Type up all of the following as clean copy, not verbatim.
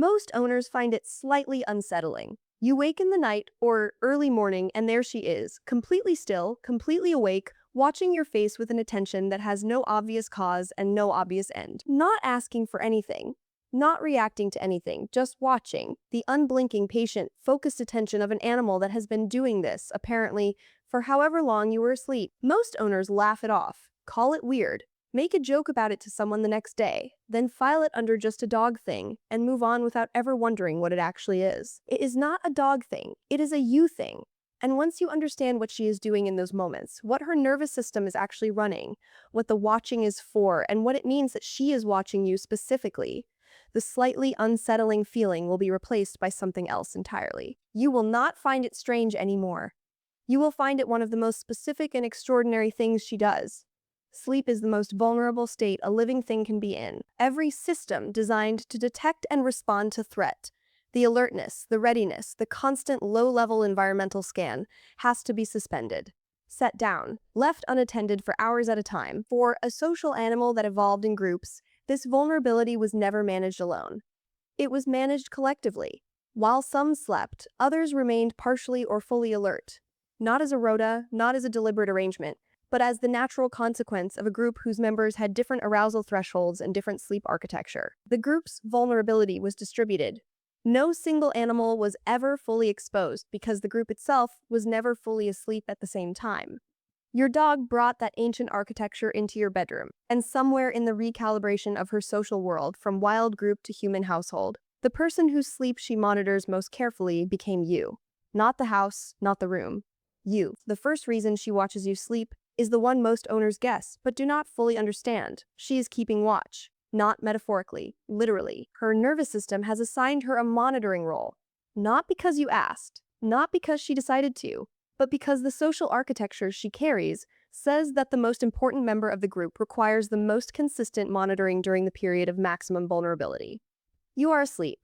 Most owners find it slightly unsettling. You wake in the night or early morning and there she is, completely still, completely awake, watching your face with an attention that has no obvious cause and no obvious end. Not asking for anything, not reacting to anything, just watching. The unblinking, patient, focused attention of an animal that has been doing this, apparently, for however long you were asleep. Most owners laugh it off, call it weird, make a joke about it to someone the next day, then file it under just a dog thing and move on without ever wondering what it actually is. It is not a dog thing, it is a you thing. And once you understand what she is doing in those moments, what her nervous system is actually running, what the watching is for, and what it means that she is watching you specifically, the slightly unsettling feeling will be replaced by something else entirely. You will not find it strange anymore. You will find it one of the most specific and extraordinary things she does. Sleep is the most vulnerable state a living thing can be in. Every system designed to detect and respond to threat, the alertness, the readiness, the constant low-level environmental scan, has to be suspended, set down, left unattended for hours at a time. For a social animal that evolved in groups, this vulnerability was never managed alone. It was managed collectively. While some slept, others remained partially or fully alert. Not as a rota, not as a deliberate arrangement, but as the natural consequence of a group whose members had different arousal thresholds and different sleep architecture. The group's vulnerability was distributed. No single animal was ever fully exposed because the group itself was never fully asleep at the same time. Your dog brought that ancient architecture into your bedroom, and somewhere in the recalibration of her social world from wild group to human household, the person whose sleep she monitors most carefully became you. Not the house, not the room. You. The first reason she watches you sleep is the one most owners guess, but do not fully understand. She is keeping watch. Not metaphorically, literally. Her nervous system has assigned her a monitoring role. Not because you asked, not because she decided to, but because the social architecture she carries says that the most important member of the group requires the most consistent monitoring during the period of maximum vulnerability. You are asleep.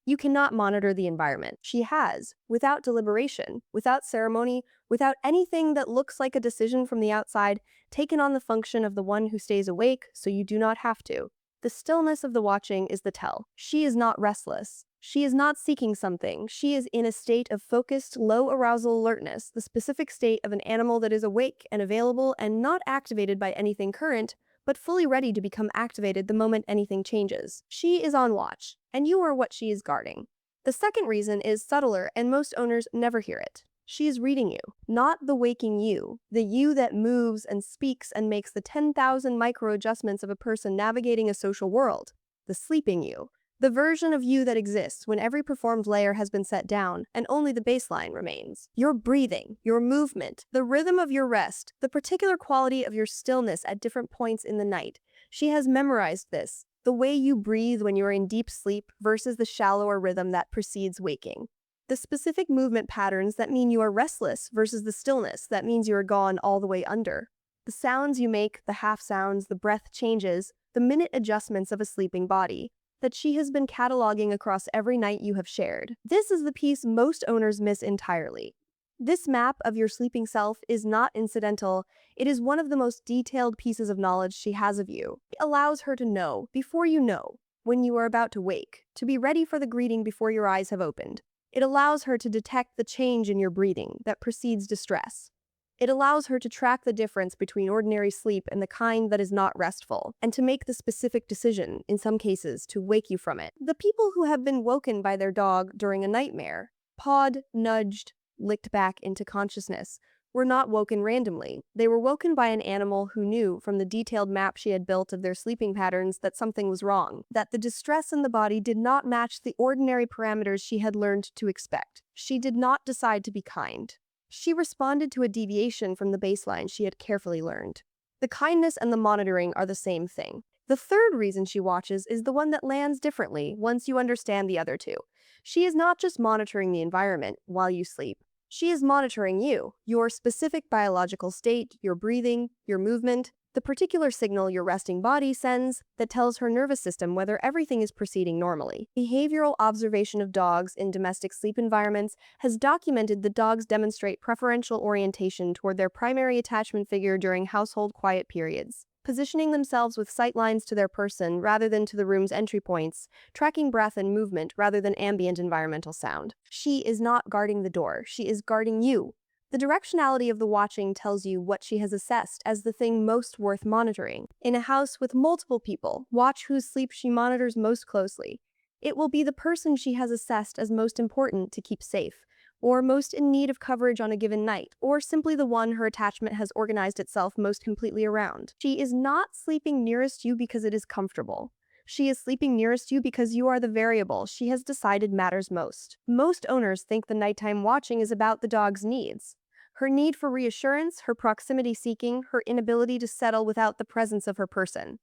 You cannot monitor the environment. She has, without deliberation, without ceremony, without anything that looks like a decision from the outside, taken on the function of the one who stays awake so you do not have to. The stillness of the watching is the tell. She is not restless. She is not seeking something. She is in a state of focused, low arousal alertness, the specific state of an animal that is awake and available and not activated by anything current, but fully ready to become activated the moment anything changes. She is on watch, and you are what she is guarding. The second reason is subtler, and most owners never hear it. She is reading you, not the waking you, the you that moves and speaks and makes the 10,000 micro-adjustments of a person navigating a social world, the sleeping you, the version of you that exists when every performed layer has been set down and only the baseline remains. Your breathing, your movement, the rhythm of your rest, the particular quality of your stillness at different points in the night. She has memorized this, the way you breathe when you are in deep sleep versus the shallower rhythm that precedes waking. The specific movement patterns that mean you are restless versus the stillness that means you are gone all the way under. The sounds you make, the half sounds, the breath changes, the minute adjustments of a sleeping body that she has been cataloging across every night you have shared. This is the piece most owners miss entirely. This map of your sleeping self is not incidental, it is one of the most detailed pieces of knowledge she has of you. It allows her to know, before you know, when you are about to wake, to be ready for the greeting before your eyes have opened. It allows her to detect the change in your breathing that precedes distress. It allows her to track the difference between ordinary sleep and the kind that is not restful, and to make the specific decision, in some cases, to wake you from it. The people who have been woken by their dog during a nightmare, pawed, nudged, licked back into consciousness, were not woken randomly. They were woken by an animal who knew from the detailed map she had built of their sleeping patterns that something was wrong, that the distress in the body did not match the ordinary parameters she had learned to expect. She did not decide to be kind. She responded to a deviation from the baseline she had carefully learned. The kindness and the monitoring are the same thing. The third reason she watches is the one that lands differently once you understand the other two. She is not just monitoring the environment while you sleep. She is monitoring you, your specific biological state, your breathing, your movement, the particular signal your resting body sends that tells her nervous system whether everything is proceeding normally. Behavioral observation of dogs in domestic sleep environments has documented that dogs demonstrate preferential orientation toward their primary attachment figure during household quiet periods. positioning themselves with sight lines to their person rather than to the room's entry points, tracking breath and movement rather than ambient environmental sound. She is not guarding the door, she is guarding you. The directionality of the watching tells you what she has assessed as the thing most worth monitoring. In a house with multiple people, watch whose sleep she monitors most closely. It will be the person she has assessed as most important to keep safe, or most in need of coverage on a given night, or simply the one her attachment has organized itself most completely around. She is not sleeping nearest you because it is comfortable. She is sleeping nearest you because you are the variable she has decided matters most. Most owners think the nighttime watching is about the dog's needs. Her need for reassurance, her proximity seeking, her inability to settle without the presence of her person.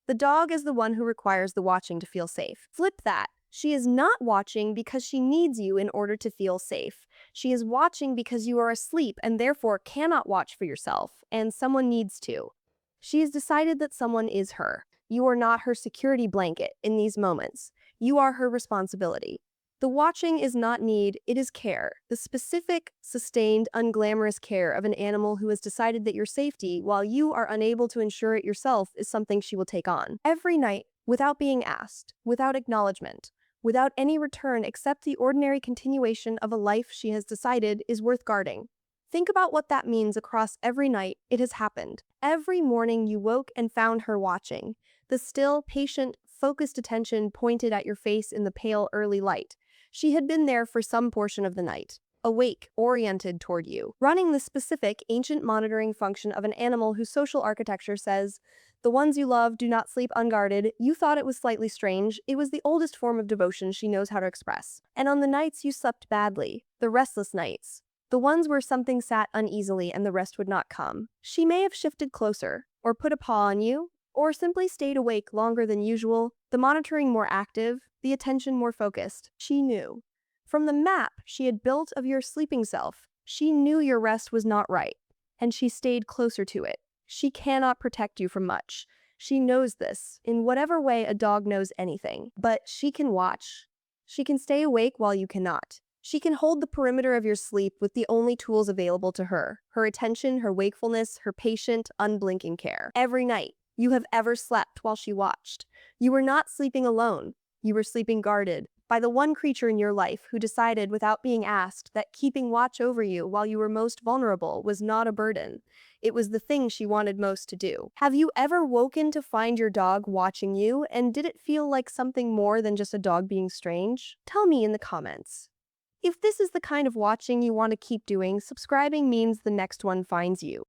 The dog is the one who requires the watching to feel safe. Flip that. She is not watching because she needs you in order to feel safe. She is watching because you are asleep and therefore cannot watch for yourself, and someone needs to. She has decided that someone is her. You are not her security blanket in these moments. You are her responsibility. The watching is not need, it is care. The specific, sustained, unglamorous care of an animal who has decided that your safety, while you are unable to ensure it yourself, is something she will take on. Every night, without being asked, without acknowledgement, without any return except the ordinary continuation of a life she has decided is worth guarding. Think about what that means across every night it has happened. Every morning you woke and found her watching. The still, patient, focused attention pointed at your face in the pale early light. She had been there for some portion of the night, awake, oriented toward you, running the specific, ancient monitoring function of an animal whose social architecture says, "The ones you love do not sleep unguarded." You thought it was slightly strange. It was the oldest form of devotion she knows how to express. And on the nights you slept badly, the restless nights, the ones where something sat uneasily and the rest would not come, she may have shifted closer, or put a paw on you, or simply stayed awake longer than usual, the monitoring more active, the attention more focused. She knew. From the map she had built of your sleeping self, she knew your rest was not right, and she stayed closer to it. She cannot protect you from much. She knows this, in whatever way a dog knows anything. But she can watch. She can stay awake while you cannot. She can hold the perimeter of your sleep with the only tools available to her, her attention, her wakefulness, her patient, unblinking care. Every night you have ever slept while she watched. You were not sleeping alone. You were sleeping guarded by the one creature in your life who decided without being asked that keeping watch over you while you were most vulnerable was not a burden. It was the thing she wanted most to do. Have you ever woken to find your dog watching you, and did it feel like something more than just a dog being strange? Tell me in the comments. If this is the kind of watching you want to keep doing, subscribing means the next one finds you.